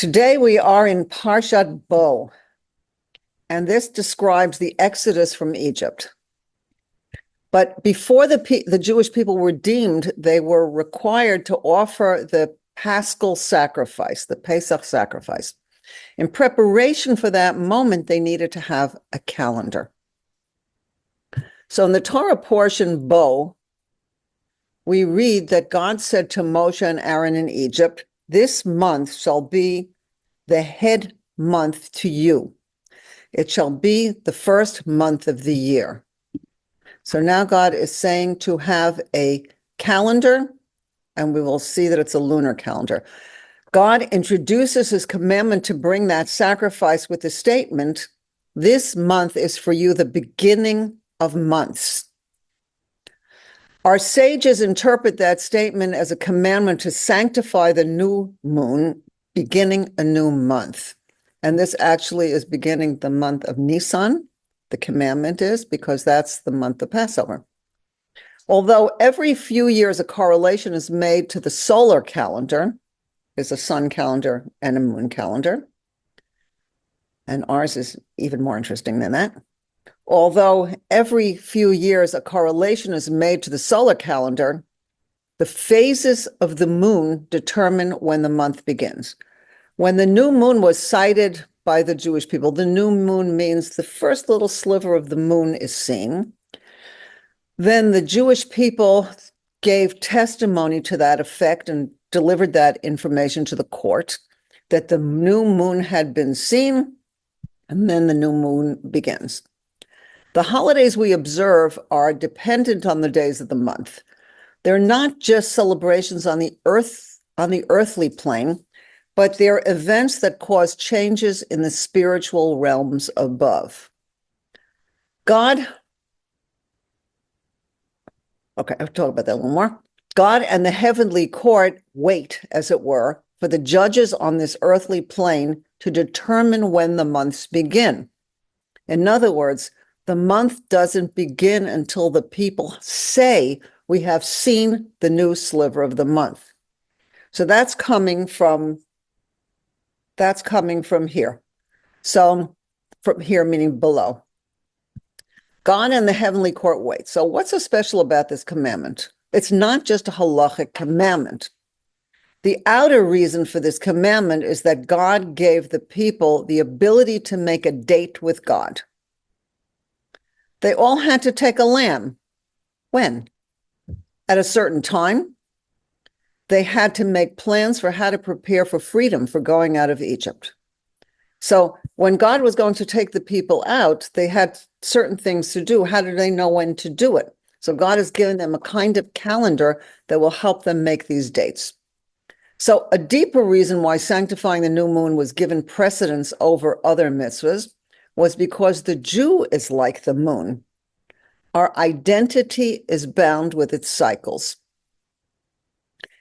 Today we are in Parshat Bo, and this describes the exodus from Egypt. But before the Jewish people were redeemed, they were required to offer the Paschal sacrifice, the Pesach sacrifice. In preparation for that moment, they needed to have a calendar. So in the Torah portion, Bo, we read that God said to Moshe and Aaron in Egypt, "This month shall be the head month to you. It shall be the first month of the year." So now God is saying to have a calendar, and we will see that it's a lunar calendar. God introduces his commandment to bring that sacrifice with the statement, "This month is for you the beginning of months." Our sages interpret that statement as a commandment to sanctify the new moon, beginning a new month. And this actually is beginning the month of Nisan. The commandment is because that's the month of Passover. Although every few years a correlation is made to the solar calendar, there's a sun calendar and a moon calendar. And ours is even more interesting than that. Although every few years a correlation is made to the solar calendar, the phases of the moon determine when the month begins. When the new moon was sighted by the Jewish people, the new moon means the first little sliver of the moon is seen. Then the Jewish people gave testimony to that effect and delivered that information to the court that the new moon had been seen, and then the new moon begins. The holidays we observe are dependent on the days of the month. They're not just celebrations on the earthly plane, but they're events that cause changes in the spiritual realms above. I'll talk about that a little more. God and the heavenly court wait, as it were, for the judges on this earthly plane to determine when the months begin. In other words, the month doesn't begin until the people say, "We have seen the new sliver of the month." So that's coming from here. So from here, meaning below. God and the heavenly court wait. So what's so special about this commandment? It's not just a halachic commandment. The outer reason for this commandment is that God gave the people the ability to make a date with God. They all had to take a lamb. When? At a certain time. They had to make plans for how to prepare for freedom, for going out of Egypt. So when God was going to take the people out, they had certain things to do. How did they know when to do it? So God has given them a kind of calendar that will help them make these dates. So a deeper reason why sanctifying the new moon was given precedence over other mitzvahs was because the Jew is like the moon. Our identity is bound with its cycles.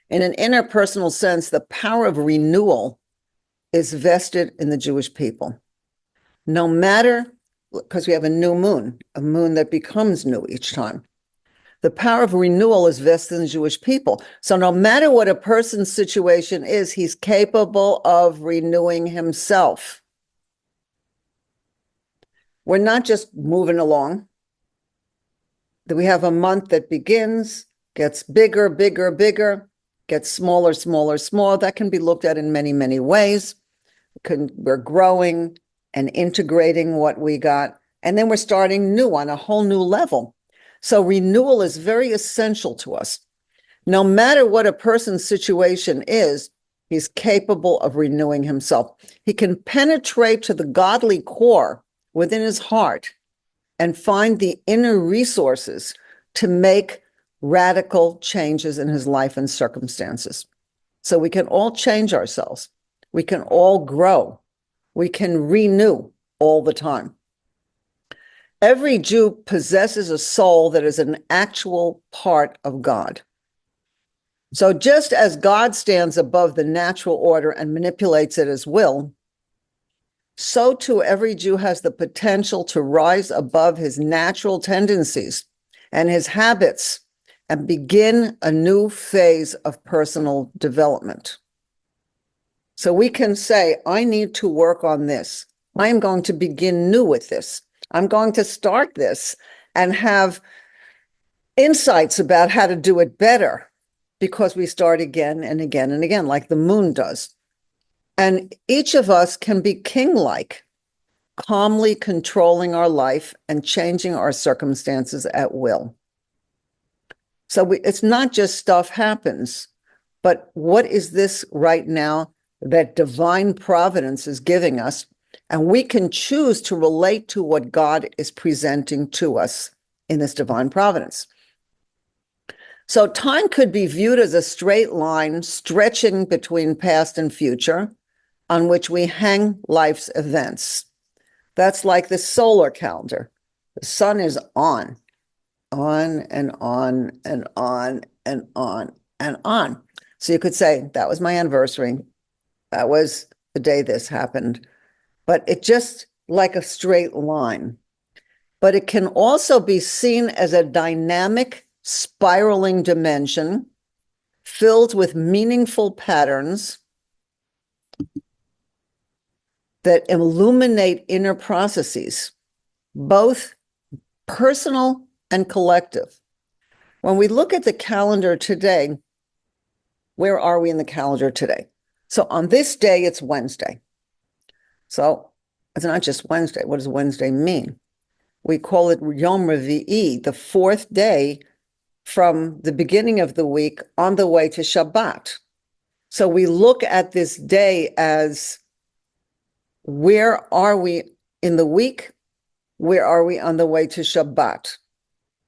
In an interpersonal sense, the power of renewal is vested in the Jewish people. No matter, because we have a new moon, a moon that becomes new each time. The power of renewal is vested in the Jewish people. So no matter what a person's situation is, he's capable of renewing himself. We're not just moving along. We have a month that begins, gets bigger, bigger, bigger, gets smaller, smaller, smaller. That can be looked at in many, many ways. We're growing and integrating what we got, and then we're starting new on a whole new level. So renewal is very essential to us. No matter what a person's situation is, he's capable of renewing himself. He can penetrate to the godly core within his heart and find the inner resources to make radical changes in his life and circumstances. So we can all change ourselves. We can all grow. We can renew all the time. Every Jew possesses a soul that is an actual part of God. So just as God stands above the natural order and manipulates it as will, so too every Jew has the potential to rise above his natural tendencies and his habits and begin a new phase of personal development. So we can say, I need to work on this. I'm going to begin new with this. I'm going to start this and have insights about how to do it better, because we start again and again and again, like the moon does. And each of us can be king-like, calmly controlling our life and changing our circumstances at will. So it's not just stuff happens, but what is this right now that divine providence is giving us? And we can choose to relate to what God is presenting to us in this divine providence. So time could be viewed as a straight line stretching between past and future, on which we hang life's events. That's like the solar calendar. The sun is on and on and on and on and on. So you could say, that was my anniversary. That was the day this happened. But it just like a straight line. But it can also be seen as a dynamic, spiraling dimension filled with meaningful patterns that illuminate inner processes, both personal and collective. When we look at the calendar today, where are we in the calendar today? So on this day, it's Wednesday. So it's not just Wednesday. What does Wednesday mean? We call it Yom Revi'i, the fourth day from the beginning of the week on the way to Shabbat. So we look at this day as, where are we in the week? Where are we on the way to Shabbat?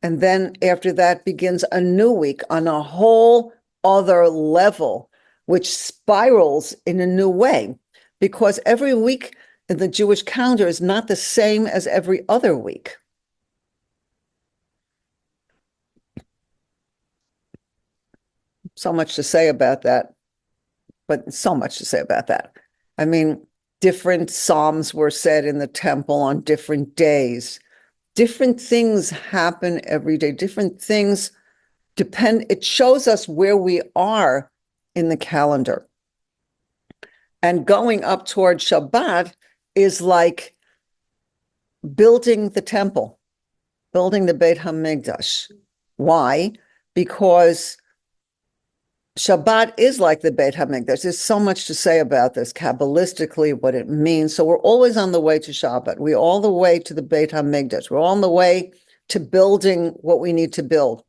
And then after that begins a new week on a whole other level, which spirals in a new way, because every week in the Jewish calendar is not the same as every other week. So much to say about that, but so much to say about that. I mean, different psalms were said in the temple on different days. Different things happen every day. Different things depend. It shows us where we are in the calendar. And going up toward Shabbat is like building the temple, building the Beit HaMikdash. Why? Because Shabbat is like the Beit HaMikdash. There's so much to say about this, Kabbalistically, what it means. So we're always on the way to Shabbat. We're all the way to the Beit HaMikdash. We're on the way to building what we need to build.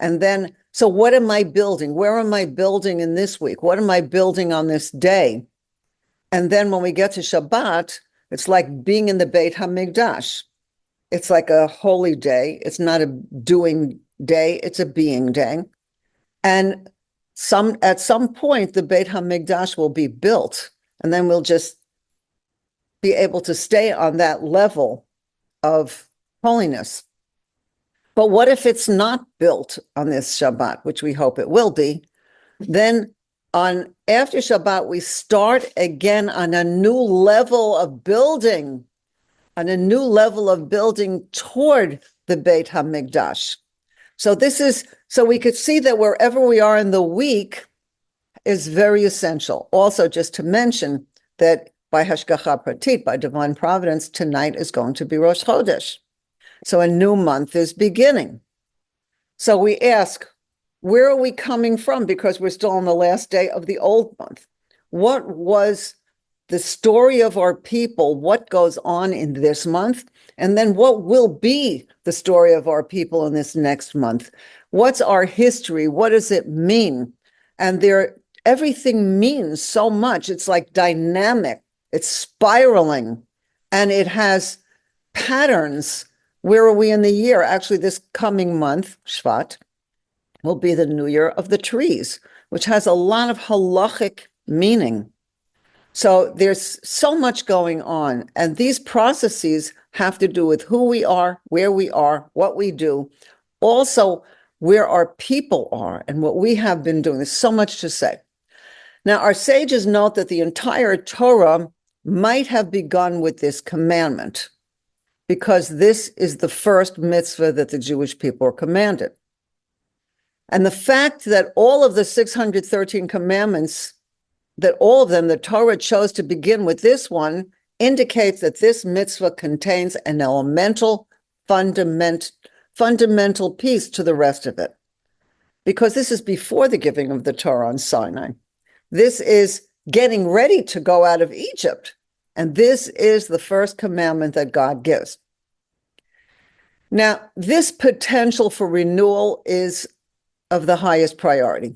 And then, so what am I building? Where am I building in this week? What am I building on this day? And then when we get to Shabbat, it's like being in the Beit HaMikdash. It's like a holy day. It's not a doing day. It's a being day. And at some point, the Beit HaMikdash will be built, and then we'll just be able to stay on that level of holiness. But what if it's not built on this Shabbat, which we hope it will be? Then after Shabbat, we start again on a new level of building, toward the Beit HaMikdash. So we could see that wherever we are in the week is very essential. Also, just to mention that by Hashgacha Pratit, by divine providence, tonight is going to be Rosh Chodesh. So a new month is beginning. So we ask, where are we coming from? Because we're still on the last day of the old month. What was the story of our people? What goes on in this month? And then what will be the story of our people in this next month? What's our history? What does it mean? And everything means so much. It's like dynamic. It's spiraling. And it has patterns. Where are we in the year? Actually, this coming month, Shvat, will be the New Year of the Trees, which has a lot of halachic meaning. So there's so much going on. And these processes have to do with who we are, where we are, what we do, also where our people are and what we have been doing. There's so much to say. Now, our sages note that the entire Torah might have begun with this commandment, because this is the first mitzvah that the Jewish people were commanded. And the fact that all of the 613 commandments that all of them, the Torah chose to begin with this one, indicates that this mitzvah contains an elemental, fundamental piece to the rest of it. Because this is before the giving of the Torah on Sinai. This is getting ready to go out of Egypt. And this is the first commandment that God gives. Now, this potential for renewal is of the highest priority.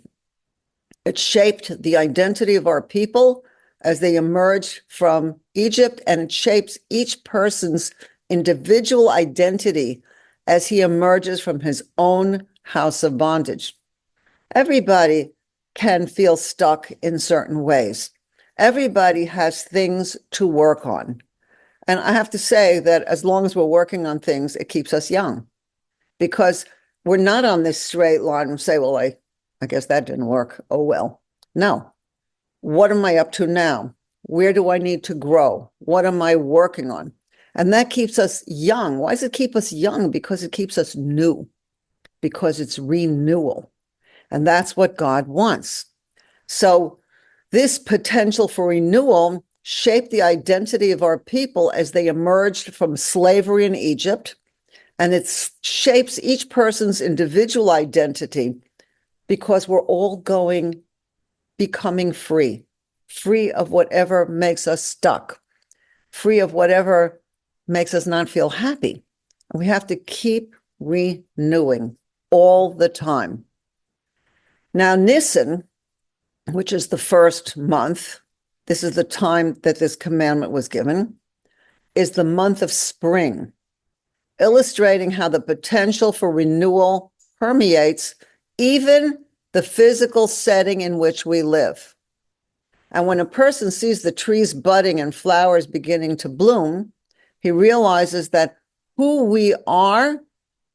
It shaped the identity of our people as they emerged from Egypt, and it shapes each person's individual identity as he emerges from his own house of bondage. Everybody can feel stuck in certain ways. Everybody has things to work on. And I have to say that as long as we're working on things, it keeps us young, because we're not on this straight line and say, well, I guess that didn't work. Oh, well. No. What am I up to now? Where do I need to grow? What am I working on? And that keeps us young. Why does it keep us young? Because it keeps us new, because it's renewal. And that's what God wants. So this potential for renewal shaped the identity of our people as they emerged from slavery in Egypt. And it shapes each person's individual identity, because we're all becoming free of whatever makes us stuck, free of whatever makes us not feel happy. And we have to keep renewing all the time. Now, Nisan, which is the first month, this is the time that this commandment was given, is the month of spring, illustrating how the potential for renewal permeates even the physical setting in which we live. And when a person sees the trees budding and flowers beginning to bloom, he realizes that who we are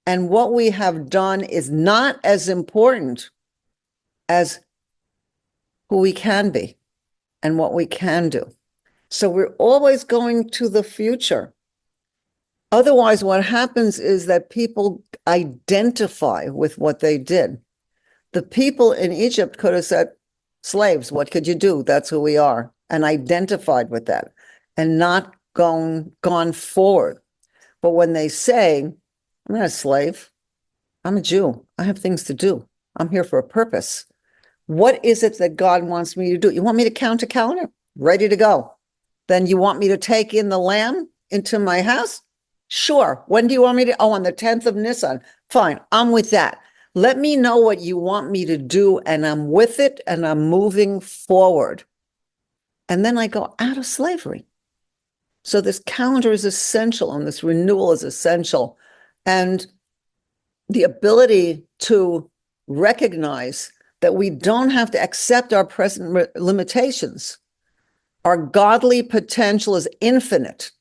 and what we have done is not as important as who we can be and what we can do. So we're always going to the future. Otherwise, what happens is that people identify with what they did. The people in Egypt could have said, slaves, what could you do? That's who we are, and identified with that and not gone forward. But when they say, I'm not a slave, I'm a Jew, I have things to do, I'm here for a purpose. What is it that God wants me to do? You want me to count a calendar? Ready to go. Then you want me to take in the lamb into my house? Sure. When do you want me to? Oh, on the 10th of Nisan. Fine. I'm with that. Let me know what you want me to do, and I'm with it, and I'm moving forward. And then I go out of slavery. So this calendar is essential, and this renewal is essential. And the ability to recognize that we don't have to accept our present limitations. Our godly potential is infinite.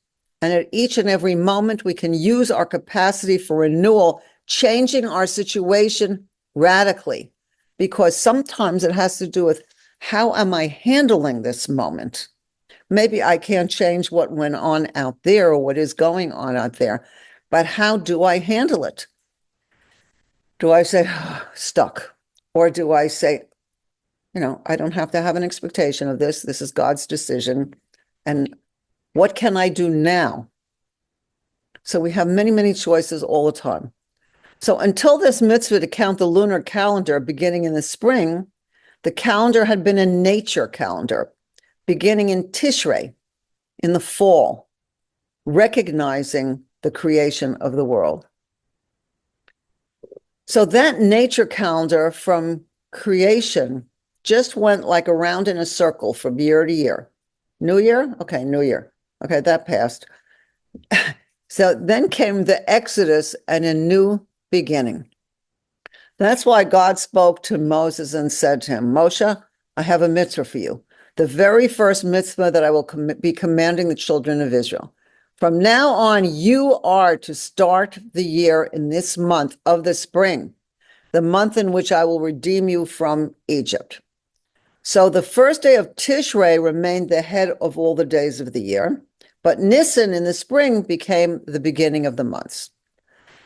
And at each and every moment, we can use our capacity for renewal, changing our situation radically. Because sometimes it has to do with, how am I handling this moment? Maybe I can't change what went on out there or what is going on out there, but how do I handle it? Do I say, stuck? Or do I say, I don't have to have an expectation of this. This is God's decision. And what can I do now? So we have many, many choices all the time. So until this mitzvah to count the lunar calendar beginning in the spring, the calendar had been a nature calendar, beginning in Tishrei, in the fall, recognizing the creation of the world. So that nature calendar from creation just went like around in a circle from year to year. New Year? Okay, New Year. Okay, that passed. So then came the Exodus and a new beginning. That's why God spoke to Moses and said to him, Moshe, I have a mitzvah for you. The very first mitzvah that I will be commanding the children of Israel. From now on, you are to start the year in this month of the spring, the month in which I will redeem you from Egypt. So the first day of Tishrei remained the head of all the days of the year, but Nisan in the spring became the beginning of the months.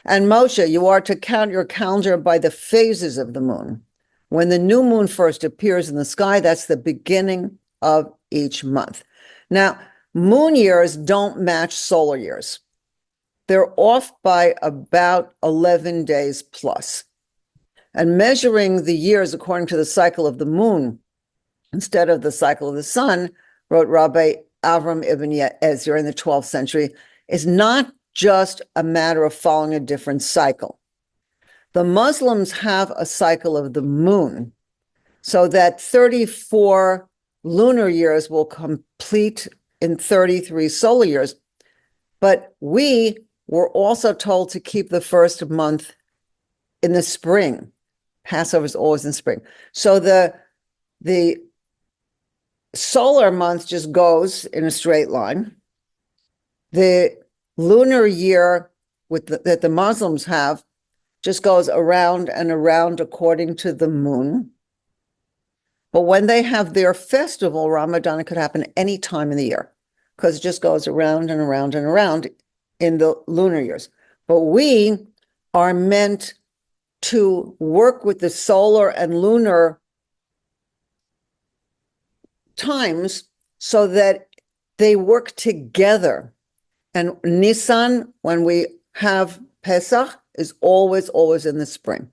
And Moshe, you are to count your calendar by the phases of the moon. When the new moon first appears in the sky, that's the beginning of each month. Now, moon years don't match solar years. They're off by about 11 days plus. And measuring the years according to the cycle of the moon instead of the cycle of the sun, wrote Rabbi Avram ibn Ezra in the 12th century, is not just a matter of following a different cycle. The Muslims have a cycle of the moon, so that 34 lunar years will complete in 33 solar years. But we were also told to keep the first month in the spring. Passover is always in spring. So the solar month just goes in a straight line. The lunar year that the Muslims have just goes around and around according to the moon. But when they have their festival, Ramadan, it could happen any time in the year because it just goes around and around and around in the lunar years. But we are meant to work with the solar and lunar times so that they work together. And Nisan, when we have Pesach, is always, always in the spring.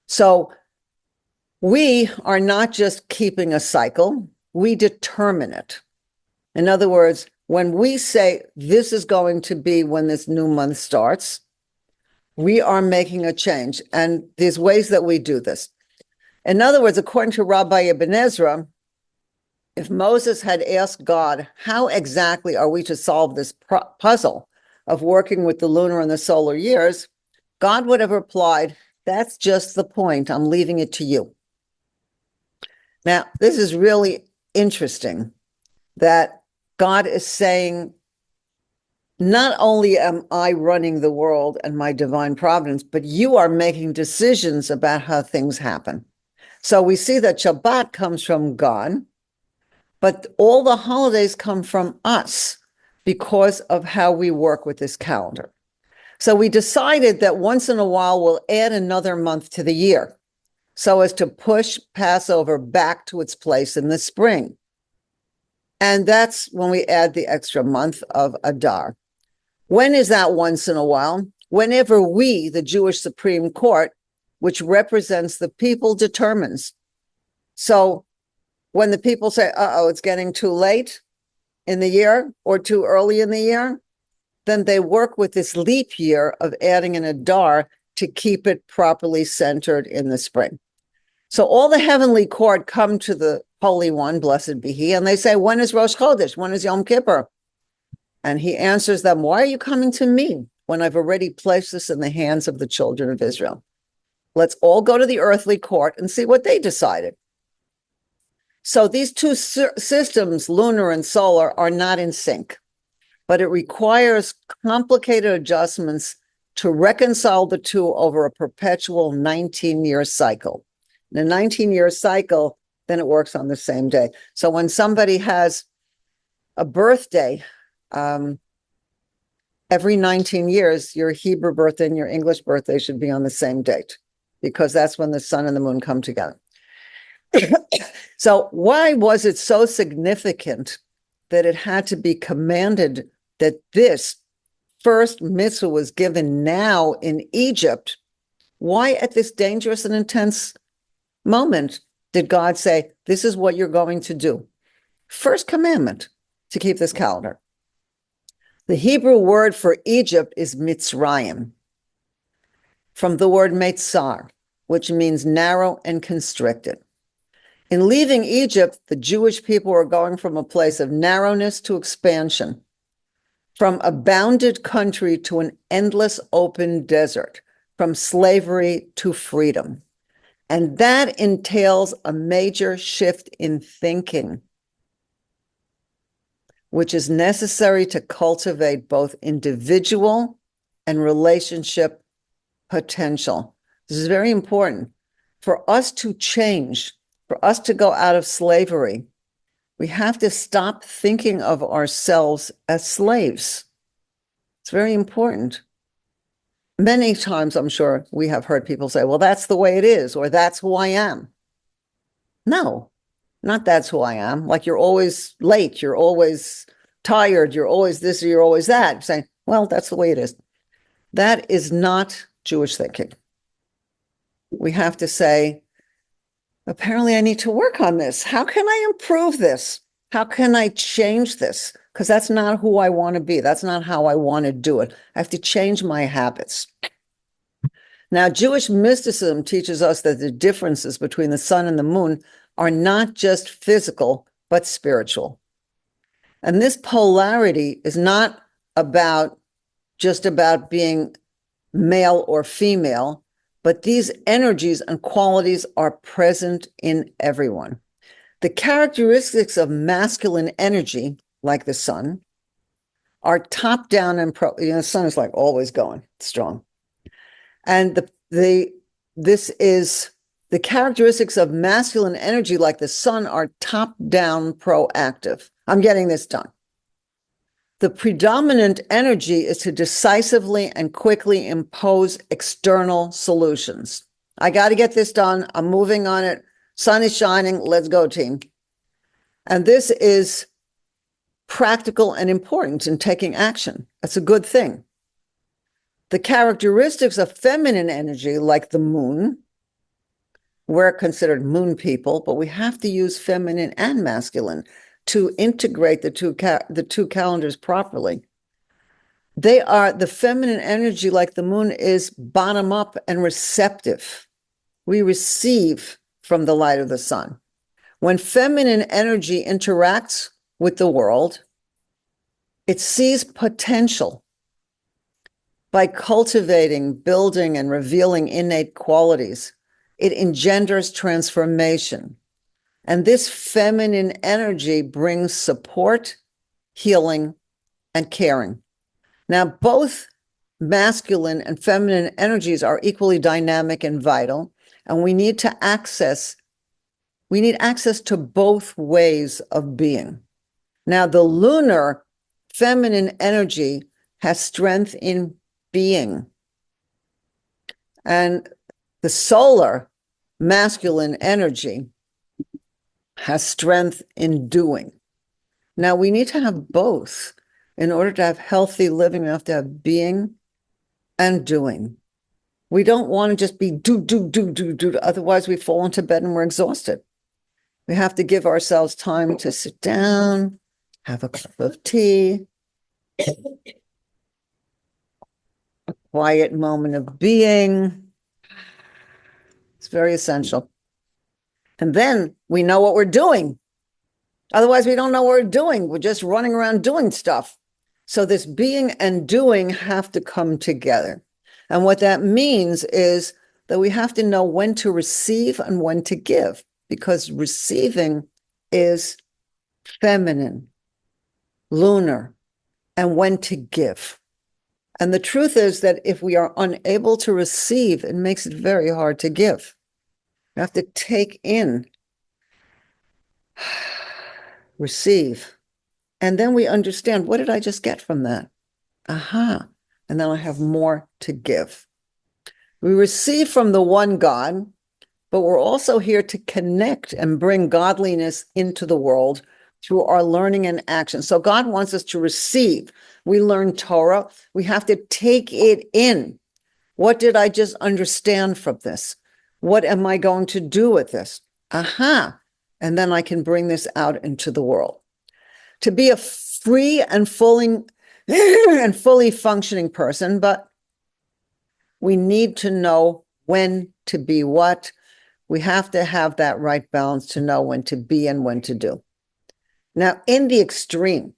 So we are not just keeping a cycle, we determine it. In other words, when we say this is going to be when this new month starts, we are making a change. And there's ways that we do this. In other words, according to Rabbi Ibn Ezra, if Moses had asked God, how exactly are we to solve this puzzle of working with the lunar and the solar years, God would have replied, that's just the point. I'm leaving it to you. Now, this is really interesting that God is saying, not only am I running the world and my divine providence, but you are making decisions about how things happen. So we see that Shabbat comes from God, but all the holidays come from us because of how we work with this calendar. So we decided that once in a while we'll add another month to the year so as to push Passover back to its place in the spring. And that's when we add the extra month of Adar. When is that once in a while? Whenever we, the Jewish Supreme Court, which represents the people, determines. So when the people say, uh-oh, it's getting too late in the year or too early in the year, then they work with this leap year of adding an Adar to keep it properly centered in the spring. So all the heavenly court come to the Holy One, blessed be he, and they say, when is Rosh Chodesh? When is Yom Kippur? And he answers them, why are you coming to me when I've already placed this in the hands of the children of Israel? Let's all go to the earthly court and see what they decided. So these two systems, lunar and solar, are not in sync, but it requires complicated adjustments to reconcile the two over a perpetual 19-year cycle. In a 19-year cycle, then it works on the same day. So when somebody has a birthday, every 19 years, your Hebrew birthday and your English birthday should be on the same date because that's when the sun and the moon come together. So why was it so significant that it had to be commanded that this first mitzvah was given now in Egypt? Why at this dangerous and intense moment did God say, this is what you're going to do? First commandment to keep this calendar. The Hebrew word for Egypt is Mitzrayim, from the word Metzar, which means narrow and constricted. In leaving Egypt, the Jewish people were going from a place of narrowness to expansion, from a bounded country to an endless open desert, from slavery to freedom. And that entails a major shift in thinking, which is necessary to cultivate both individual and relationship potential. This is very important. For us to change, for us to go out of slavery, we have to stop thinking of ourselves as slaves. It's very important. Many times, I'm sure we have heard people say, well, that's the way it is, or that's who I am. No, Not that's who I am. Like you're always late, you're always tired, you're always this, or you're always that. Saying, well, that's the way it is. That is not Jewish thinking. We have to say, apparently I need to work on this. How can I improve this? How can I change this? Because that's not who I want to be. That's not how I want to do it. I have to change my habits. Now, Jewish mysticism teaches us that the differences between the sun and the moon are not just physical, but spiritual. And this polarity is not just about being male or female, but these energies and qualities are present in everyone. The characteristics of masculine energy, like the sun, are top down and the sun is like always going strong. And this is the characteristics of masculine energy, like the sun, are top down proactive. I'm getting this done. The predominant energy is to decisively and quickly impose external solutions. I got to get this done. I'm moving on it. Sun is shining. Let's go, team. And this is practical and important in taking action. That's a good thing. The characteristics of feminine energy, like the moon, we're considered moon people, but we have to use feminine and masculine to integrate the two calendars properly. The feminine energy, like the moon, is bottom up and receptive. We receive from the light of the sun. When feminine energy interacts with the world, it sees potential. By cultivating, building, and revealing innate qualities, it engenders transformation. And this feminine energy brings support, healing, and caring. Now, both masculine and feminine energies are equally dynamic and vital, and we need access to both ways of being. Now, the lunar feminine energy has strength in being, and the solar masculine energy has strength in doing. Now, we need to have both. In order to have healthy living, we have to have being and doing. We don't want to just be do. Otherwise, we fall into bed and we're exhausted. We have to give ourselves time to sit down, have a cup of tea, a quiet moment of being. It's very essential. And then we know what we're doing. Otherwise, we don't know what we're doing. We're just running around doing stuff. So this being and doing have to come together. And what that means is that we have to know when to receive and when to give, because receiving is feminine, lunar, and when to give. And the truth is that if we are unable to receive, it makes it very hard to give. We have to take in, receive, and then we understand, what did I just get from that? Aha. And then I have more to give. We receive from the one God, but we're also here to connect and bring godliness into the world through our learning and action. So God wants us to receive. We learn Torah. We have to take it in. What did I just understand from this? What am I going to do with this? Aha. And then I can bring this out into the world. To be a free and fully functioning person, but we need to know when to be what. We have to have that right balance to know when to be and when to do. Now, in the extreme,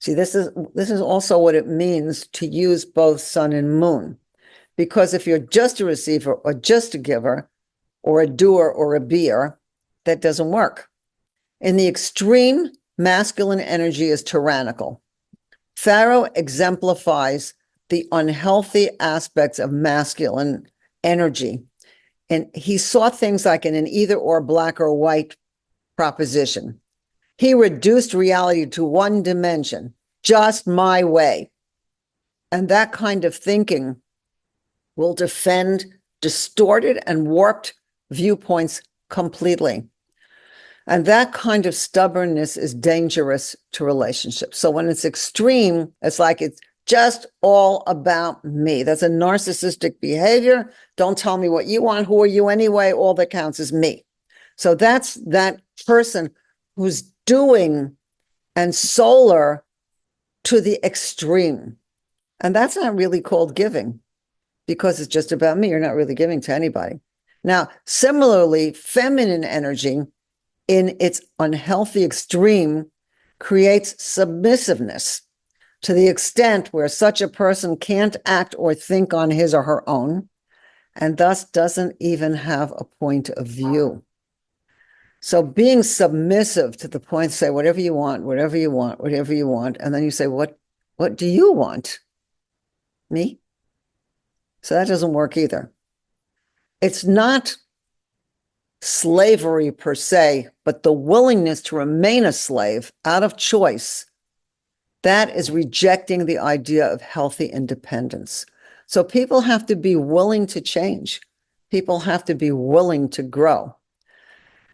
see, this is also what it means to use both sun and moon. Because if you're just a receiver or just a giver or a doer or a beer, that doesn't work. In the extreme, masculine energy is tyrannical. Pharaoh exemplifies the unhealthy aspects of masculine energy. And he saw things like in an either or, black or white proposition. He reduced reality to one dimension, just my way. And that kind of thinking will defend distorted and warped viewpoints completely. And that kind of stubbornness is dangerous to relationships. So when it's extreme, it's like it's just all about me. That's a narcissistic behavior. Don't tell me what you want. Who are you anyway? All that counts is me. So that's that person who's doing and solar to the extreme. And that's not really called giving because it's just about me. You're not really giving to anybody. Now, similarly, feminine energy in its unhealthy extreme creates submissiveness to the extent where such a person can't act or think on his or her own, and thus doesn't even have a point of view. So being submissive to the point, say whatever you want, whatever you want, whatever you want, and then you say, what do you want? Me? So that doesn't work either. It's not slavery per se, but the willingness to remain a slave out of choice. That is rejecting the idea of healthy independence. So people have to be willing to change. People have to be willing to grow.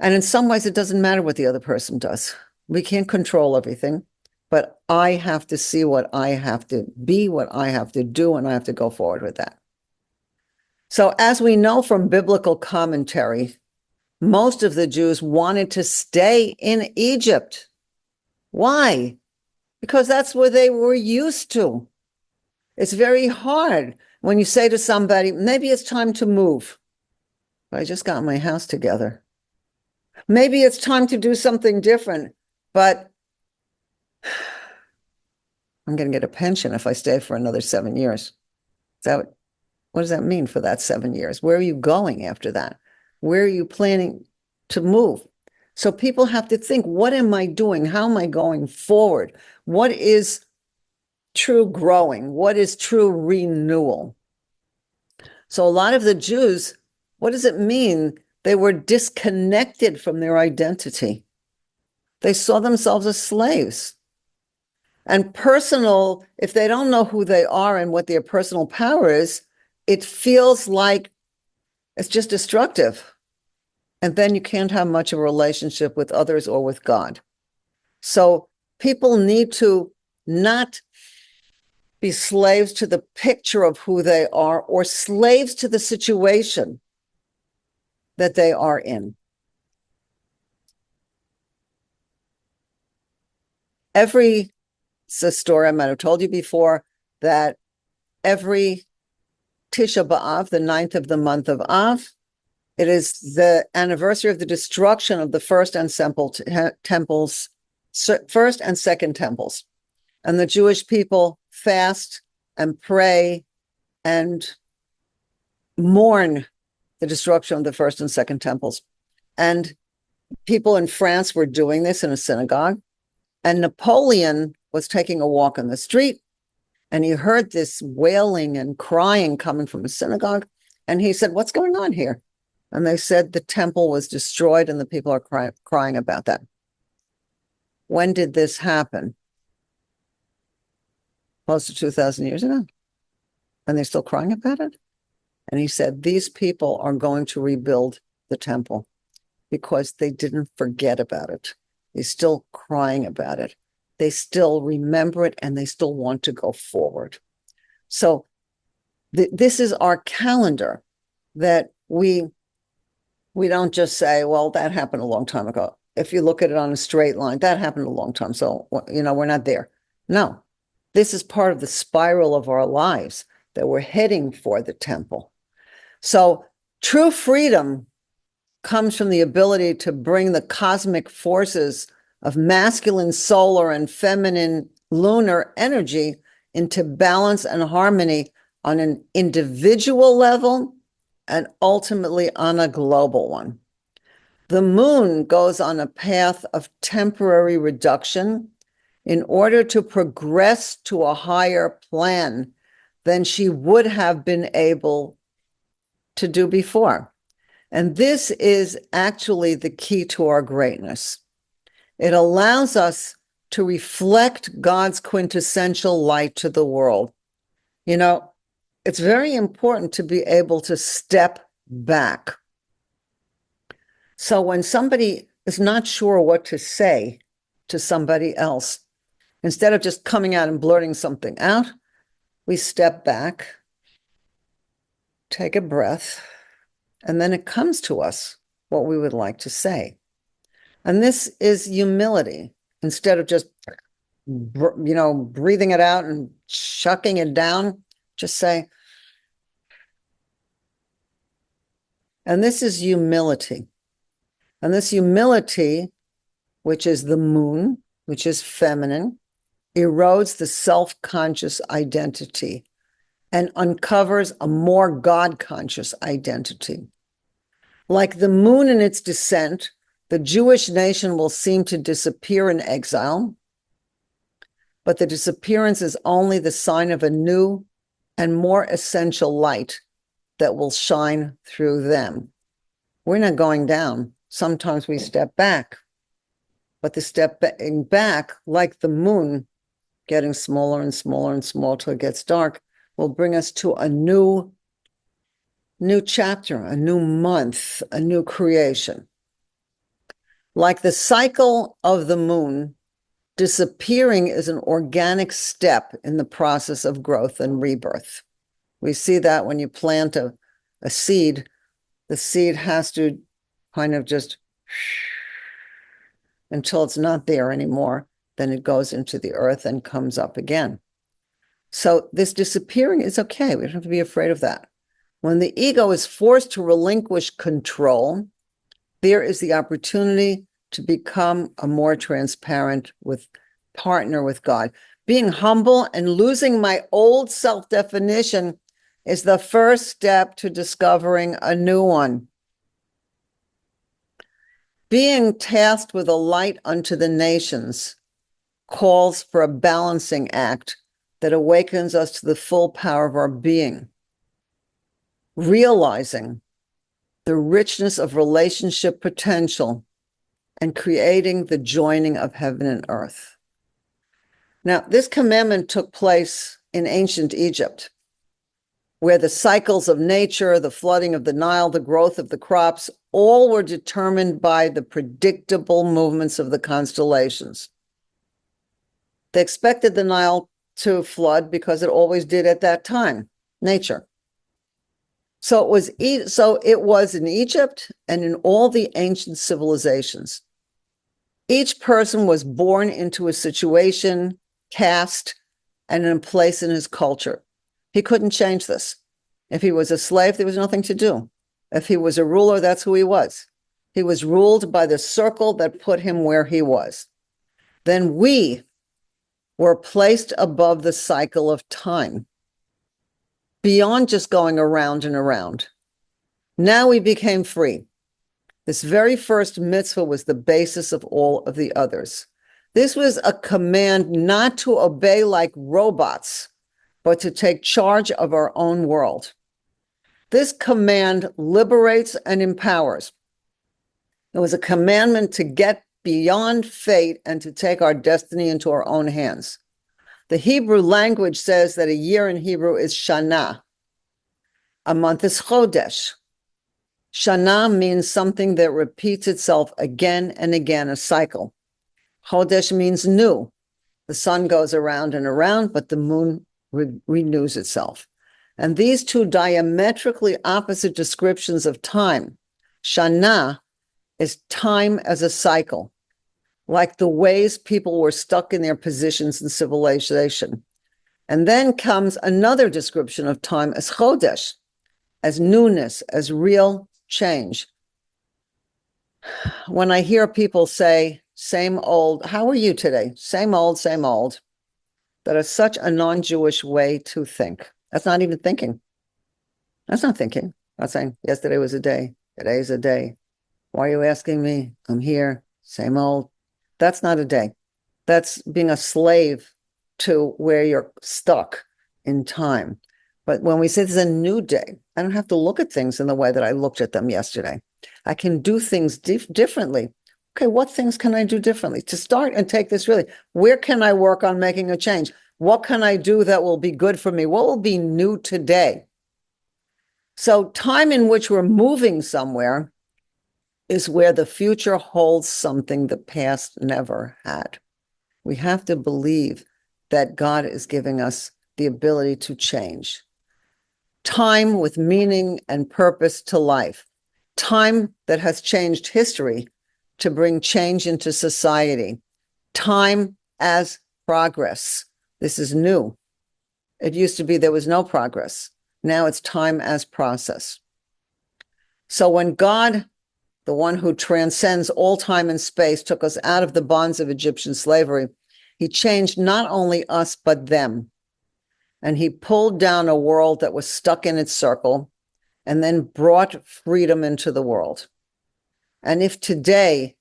And in some ways, it doesn't matter what the other person does. We can't control everything, but I have to see what I have to be, what I have to do, and I have to go forward with that. So as we know from biblical commentary, most of the Jews wanted to stay in Egypt. Why? Because that's where they were used to. It's very hard when you say to somebody, maybe it's time to move. But I just got my house together. Maybe it's time to do something different, but I'm going to get a pension if I stay for another 7 years. What does that mean for that 7 years? Where are you going after that? Where are you planning to move? So people have to think, what am I doing? How am I going forward? What is true growing? What is true renewal? So a lot of the Jews, what does it mean? They were disconnected from their identity. They saw themselves as slaves. And personal, if they don't know who they are and what their personal power is, it feels like it's just destructive. And then you can't have much of a relationship with others or with God. So people need to not be slaves to the picture of who they are or slaves to the situation that they are in. It's a story I might have told you before, that every Tisha B'Av, the 9th of the month of Av, it is the anniversary of the destruction of the first and second temples. And the Jewish people fast and pray and mourn the destruction of the first and second temples. And people in France were doing this in a synagogue. And Napoleon was taking a walk on the street, and he heard this wailing and crying coming from the synagogue. And he said, "What's going on here?" And they said the temple was destroyed, and the people are crying about that. When did this happen? Close to 2,000 years ago. And they're still crying about it? And he said, these people are going to rebuild the temple because they didn't forget about it. They're still crying about it. They still remember it, and they still want to go forward. So this is our calendar, that we don't just say, well, that happened a long time ago. If you look at it on a straight line, that happened a long time. So, we're not there. No, this is part of the spiral of our lives, that we're heading for the temple. So true freedom comes from the ability to bring the cosmic forces of masculine solar and feminine lunar energy into balance and harmony on an individual level and ultimately on a global one. The moon goes on a path of temporary reduction in order to progress to a higher plan than she would have been able to do before. And this is actually the key to our greatness. It allows us to reflect God's quintessential light to the world. It's very important to be able to step back. So when somebody is not sure what to say to somebody else. Instead of just coming out and blurting something out, we step back, take a breath, and then it comes to us what we would like to say. And this is humility. Instead of just, breathing it out and chucking it down, just say, and this is humility. And this humility, which is the moon, which is feminine, erodes the self-conscious identity and uncovers a more God-conscious identity. Like the moon in its descent, the Jewish nation will seem to disappear in exile, but the disappearance is only the sign of a new and more essential light that will shine through them. We're not going down. Sometimes we step back, but the stepping back, like the moon, getting smaller and smaller and smaller till it gets dark, will bring us to a new chapter, a new month, a new creation. Like the cycle of the moon, disappearing is an organic step in the process of growth and rebirth. We see that when you plant a seed, the seed has to kind of just until it's not there anymore. Then it goes into the earth and comes up again. So this disappearing is okay. We don't have to be afraid of that. When the ego is forced to relinquish control, there is the opportunity to become a more transparent partner with God. Being humble and losing my old self-definition is the first step to discovering a new one. Being tasked with a light unto the nations calls for a balancing act that awakens us to the full power of our being, realizing the richness of relationship potential and creating the joining of heaven and earth. Now, this commandment took place in ancient Egypt, where the cycles of nature, the flooding of the Nile, the growth of the crops, all were determined by the predictable movements of the constellations. They expected the Nile to flood because it always did at that time, nature. So it was in Egypt and in all the ancient civilizations. Each person was born into a situation, caste, and in a place in his culture. He couldn't change this. If he was a slave, there was nothing to do. If he was a ruler, that's who he was. He was ruled by the circle that put him where he was. Then we were placed above the cycle of time, beyond just going around and around. Now we became free. This very first mitzvah was the basis of all of the others. This was a command not to obey like robots, but to take charge of our own world. This command liberates and empowers. It was a commandment to get beyond fate and to take our destiny into our own hands. The Hebrew language says that a year in Hebrew is Shana. A month is Chodesh. Shana means something that repeats itself again and again, a cycle. Chodesh means new. The sun goes around and around, but the moon renews itself. And these two diametrically opposite descriptions of time, Shana is time as a cycle, like the ways people were stuck in their positions in civilization. And then comes another description of time as Chodesh, as newness, as real change. When I hear people say, same old, how are you today? Same old, that is such a non-Jewish way to think. That's not even thinking. That's not thinking. I'm saying yesterday was a day. Today's a day. Why are you asking me? I'm here. Same old. That's not a day. That's being a slave to where you're stuck in time. But when we say there's a new day, I don't have to look at things in the way that I looked at them yesterday. I can do things differently. Okay, what things can I do differently? To start and take this really, where can I work on making a change? What can I do that will be good for me? What will be new today? So time in which we're moving somewhere is where the future holds something the past never had. We have to believe that God is giving us the ability to change. Time with meaning and purpose to life. Time that has changed history to bring change into society. Time as progress. This is new. It used to be there was no progress. Now it's time as process. So when God, the one who transcends all time and space, took us out of the bonds of Egyptian slavery, he changed not only us, but them. And he pulled down a world that was stuck in its circle and then brought freedom into the world. And if today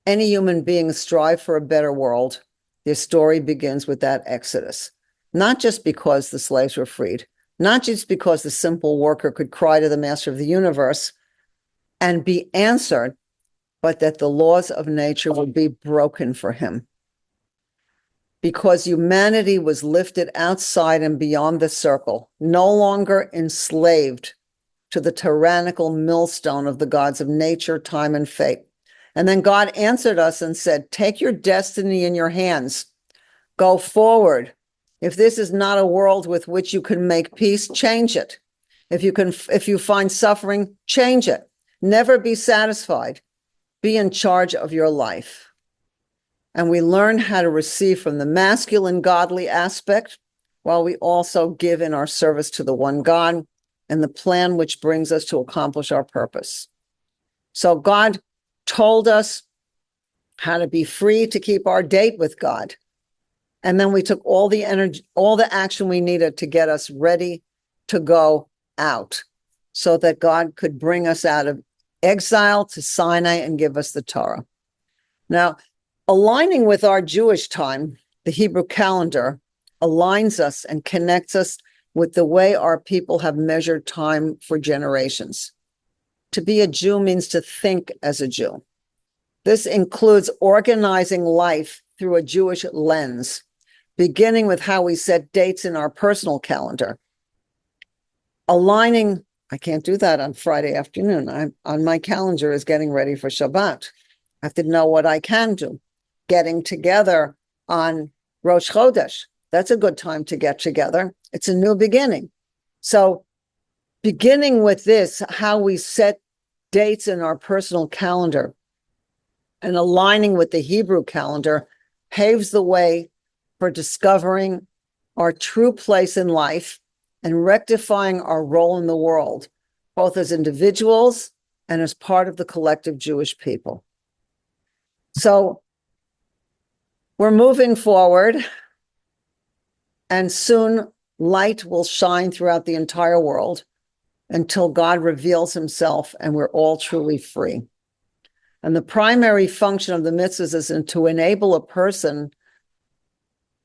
any human beings strive for a better world, their story begins with that exodus. Not just because the slaves were freed, not just because the simple worker could cry to the master of the universe and be answered, but that the laws of nature would be broken for him. Because humanity was lifted outside and beyond the circle, no longer enslaved to the tyrannical millstone of the gods of nature, time, and fate. And then God answered us and said, take your destiny in your hands. Go forward. If this is not a world with which you can make peace, change it. If you find suffering, change it. Never be satisfied. Be in charge of your life. And we learn how to receive from the masculine godly aspect, while we also give in our service to the one God and the plan which brings us to accomplish our purpose. So God told us how to be free to keep our date with God. And then we took all the energy, all the action we needed to get us ready to go out so that God could bring us out of exile to Sinai and give us the Torah. Now, aligning with our Jewish time, the Hebrew calendar aligns us and connects us with the way our people have measured time for generations. To be a Jew means to think as a Jew. This includes organizing life through a Jewish lens, beginning with how we set dates in our personal calendar. Aligning, I can't do that on Friday afternoon. I'm on my calendar is getting ready for Shabbat. I have to know what I can do. Getting together on Rosh Chodesh. That's a good time to get together. It's a new beginning. So beginning with this, how we set dates in our personal calendar and aligning with the Hebrew calendar paves the way for discovering our true place in life and rectifying our role in the world, both as individuals and as part of the collective Jewish people. So we're moving forward, and soon light will shine throughout the entire world until God reveals himself and we're all truly free. And the primary function of the mitzvahs is to enable a person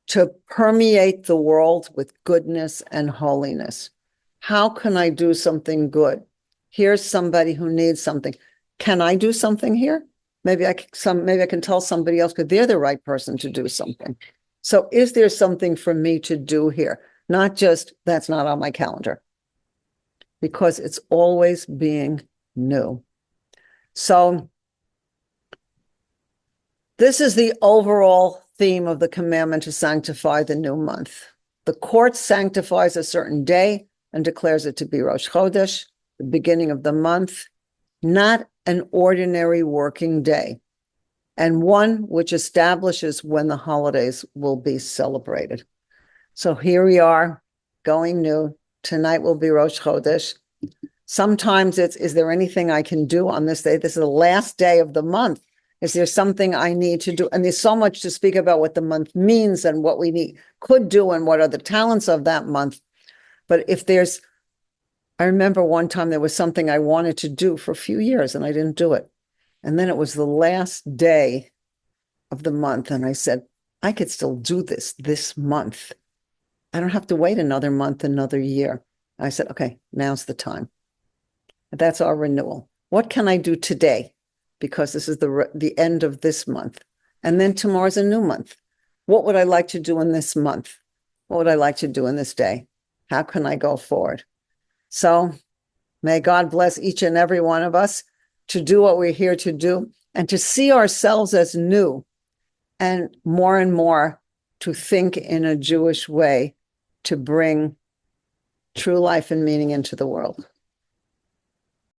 to permeate the world with goodness and holiness. How can I do something good? Here's somebody who needs something. Can I do something here? Maybe I can tell somebody else because they're the right person to do something. So is there something for me to do here? Not just, that's not on my calendar. Because it's always being new. So this is the overall theme of the commandment to sanctify the new month. The court sanctifies a certain day and declares it to be Rosh Chodesh, the beginning of the month, not an ordinary working day, and one which establishes when the holidays will be celebrated. So here we are, going new. Tonight will be Rosh Chodesh. Sometimes it's, is there anything I can do on this day? This is the last day of the month. Is there something I need to do? And there's so much to speak about what the month means and what we could do and what are the talents of that month. But if there's, I remember one time there was something I wanted to do for a few years and I didn't do it. And then it was the last day of the month. And I said, I could still do this month. I don't have to wait another month, another year. I said, okay, now's the time. That's our renewal. What can I do today? Because this is the end of this month. And then tomorrow's a new month. What would I like to do in this month? What would I like to do in this day? How can I go forward? So may God bless each and every one of us. to do what we're here to do, and to see ourselves as new, and more to think in a Jewish way to bring true life and meaning into the world.